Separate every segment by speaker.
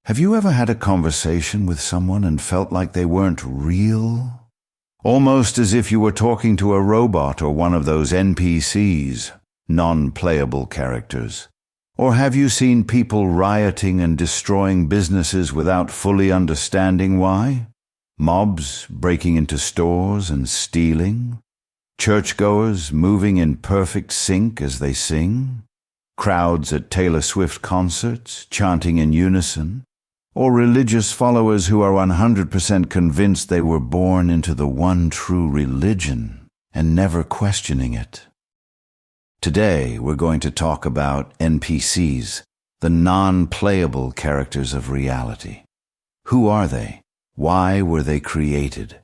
Speaker 1: Have you ever had a conversation with someone and felt like they weren't real? Almost as if you were talking to a robot or one of those NPCs, non-playable characters. Or have you seen people rioting and destroying businesses without fully understanding why? Mobs breaking into stores and stealing? Churchgoers moving in perfect sync as they sing? Crowds at Taylor Swift concerts chanting in unison? Or religious followers who are 100% convinced they were born into the one true religion and never questioning it? Today, we're going to talk about NPCs, the non-playable characters of reality. Who are they? Why were they created?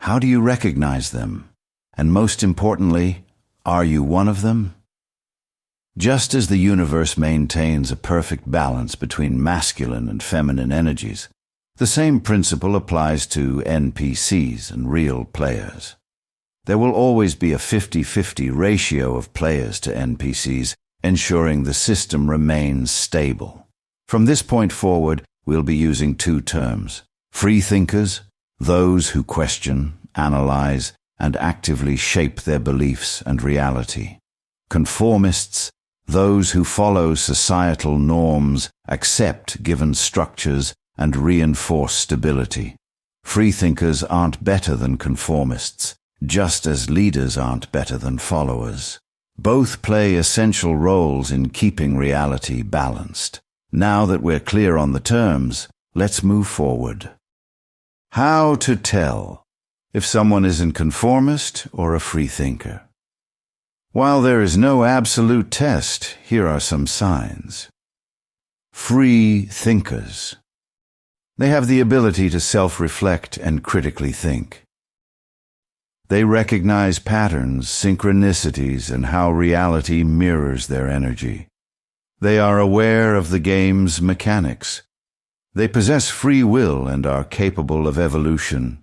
Speaker 1: How do you recognize them? And most importantly, are you one of them? Just as the universe maintains a perfect balance between masculine and feminine energies, the same principle applies to NPCs and real players. There will always be a 50-50 ratio of players to NPCs, ensuring the system remains stable. From this point forward, we'll be using two terms: free thinkers, those who question, analyze, and actively shape their beliefs and reality; conformists, those who follow societal norms, accept given structures, and reinforce stability. Freethinkers aren't better than conformists, just as leaders aren't better than followers. Both play essential roles in keeping reality balanced. Now that we're clear on the terms, let's move forward. How to tell if someone is a conformist or a freethinker? While there is no absolute test, here are some signs. Free thinkers. They have the ability to self-reflect and critically think. They recognize patterns, synchronicities, and how reality mirrors their energy. They are aware of the game's mechanics. They possess free will and are capable of evolution,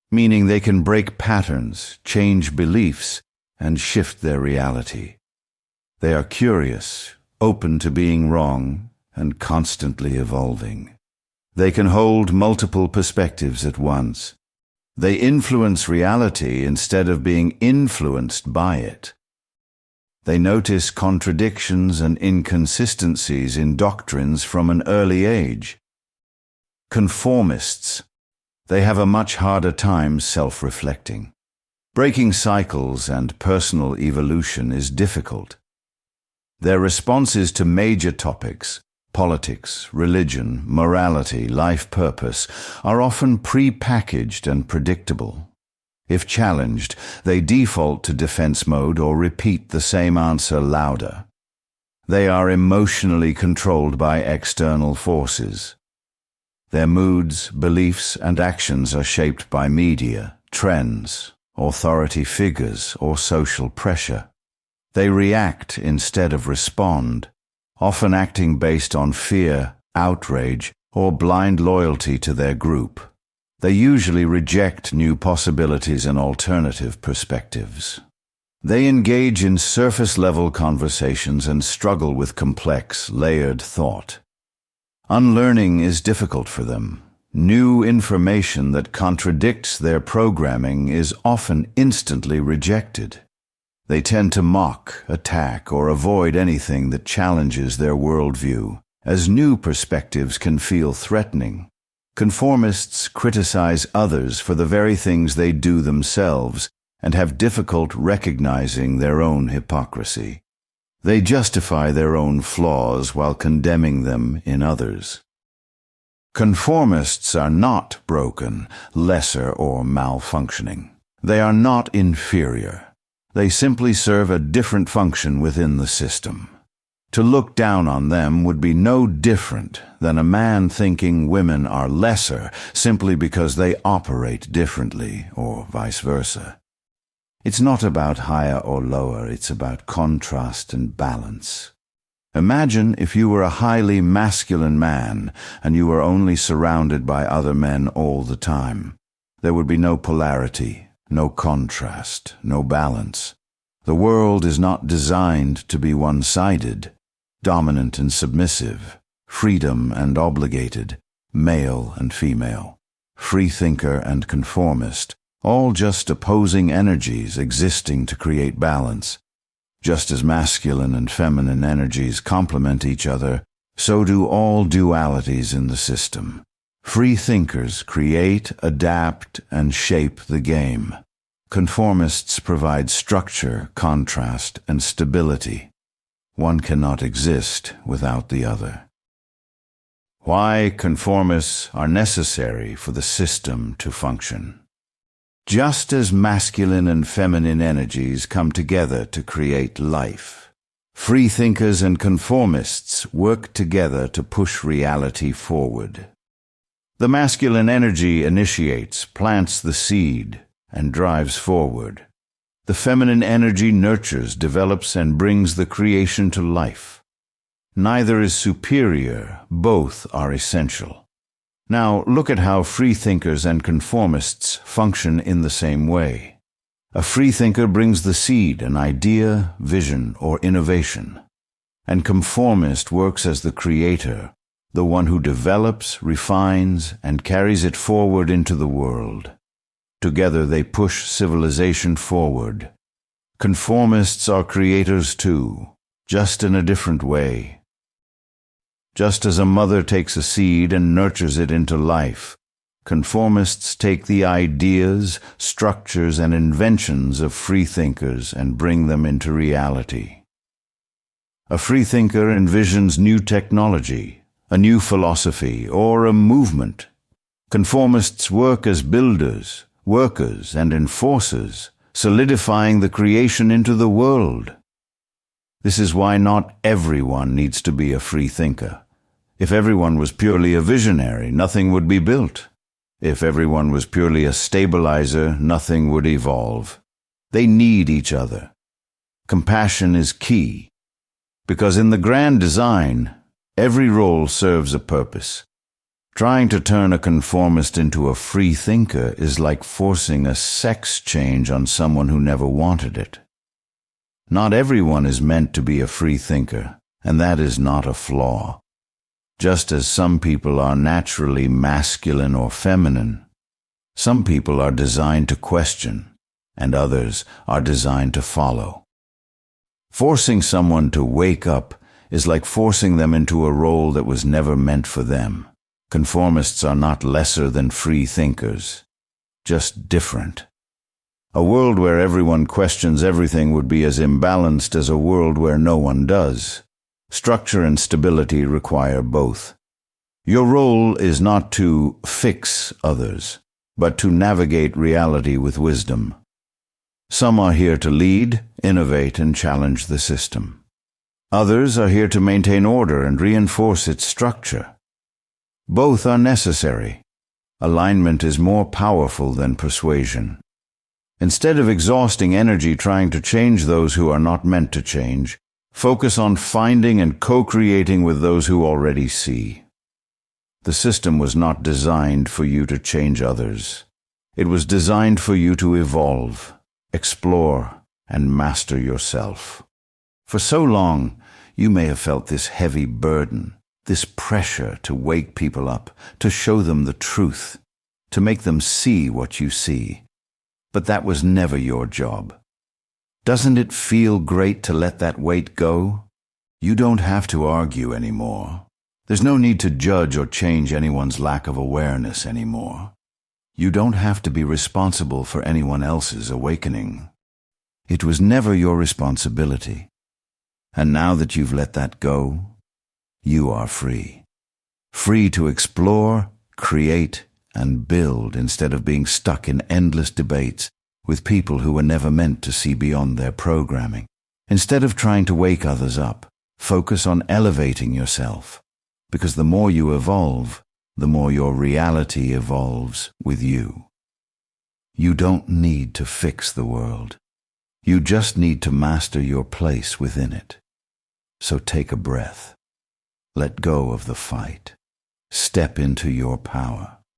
Speaker 1: meaning they can break patterns, change beliefs, and shift their reality. They are curious, open to being wrong, and constantly evolving. They can hold multiple perspectives at once. They influence reality instead of being influenced by it. They notice contradictions and inconsistencies in doctrines from an early age. Conformists. They have a much harder time self-reflecting. Breaking cycles and personal evolution is difficult. Their responses to major topics, politics, religion, morality, life purpose, are often pre-packaged and predictable. If challenged, they default to defense mode or repeat the same answer louder. They are emotionally controlled by external forces. Their moods, beliefs, and actions are shaped by media, trends, authority figures, or social pressure. They react instead of respond, often acting based on fear, outrage, or blind loyalty to their group. They usually reject new possibilities and alternative perspectives. They engage in surface-level conversations and struggle with complex, layered thought. Unlearning is difficult for them. New information that contradicts their programming is often instantly rejected. They tend to mock, attack, or avoid anything that challenges their worldview, as new perspectives can feel threatening. Conformists criticize others for the very things they do themselves and have difficult recognizing their own hypocrisy. They justify their own flaws while condemning them in others. Conformists are not broken, lesser, or malfunctioning. They are not inferior. They simply serve a different function within the system. To look down on them would be no different than a man thinking women are lesser simply because they operate differently, or vice versa. It's not about higher or lower, it's about contrast and balance. Imagine if you were a highly masculine man and you were only surrounded by other men all the time. There would be no polarity, no contrast, no balance. The world is not designed to be one-sided, dominant and submissive, freedom and obligated, male and female, freethinker and conformist, all just opposing energies existing to create balance. Just as masculine and feminine energies complement each other, so do all dualities in the system. Free thinkers create, adapt, and shape the game. Conformists provide structure, contrast, and stability. One cannot exist without the other. Why conformists are necessary for the system to function. Just as masculine and feminine energies come together to create life, freethinkers and conformists work together to push reality forward. The masculine energy initiates, plants the seed, and drives forward. The feminine energy nurtures, develops, and brings the creation to life. Neither is superior, both are essential. Now look at how freethinkers and conformists function in the same way. A freethinker brings the seed, an idea, vision, or innovation. And conformist works as the creator, the one who develops, refines, and carries it forward into the world. Together they push civilization forward. Conformists are creators too, just in a different way. Just as a mother takes a seed and nurtures it into life, conformists take the ideas, structures, and inventions of freethinkers and bring them into reality. A freethinker envisions new technology, a new philosophy, or a movement. Conformists work as builders, workers, and enforcers, solidifying the creation into the world. This is why not everyone needs to be a freethinker. If everyone was purely a visionary, nothing would be built. If everyone was purely a stabilizer, nothing would evolve. They need each other. Compassion is key, because in the grand design, every role serves a purpose. Trying to turn a conformist into a freethinker is like forcing a sex change on someone who never wanted it. Not everyone is meant to be a freethinker, and that is not a flaw. Just as some people are naturally masculine or feminine, some people are designed to question, and others are designed to follow. Forcing someone to wake up is like forcing them into a role that was never meant for them. Conformists are not lesser than free thinkers, just different. A world where everyone questions everything would be as imbalanced as a world where no one does. Structure and stability require both. Your role is not to fix others, but to navigate reality with wisdom. Some are here to lead, innovate, and challenge the system. Others are here to maintain order and reinforce its structure. Both are necessary. Alignment is more powerful than persuasion. Instead of exhausting energy trying to change those who are not meant to change, focus on finding and co-creating with those who already see. The system was not designed for you to change others. It was designed for you to evolve, explore, and master yourself. For so long, you may have felt this heavy burden, this pressure to wake people up, to show them the truth, to make them see what you see. But that was never your job. Doesn't it feel great to let that weight go? You don't have to argue anymore. There's no need to judge or change anyone's lack of awareness anymore. You don't have to be responsible for anyone else's awakening. It was never your responsibility. And now that you've let that go, you are free. Free to explore, create, and build instead of being stuck in endless debates with people who were never meant to see beyond their programming. Instead of trying to wake others up, focus on elevating yourself, because the more you evolve, the more your reality evolves with you. You don't need to fix the world. You just need to master your place within it. So take a breath. Let go of the fight. Step into your power.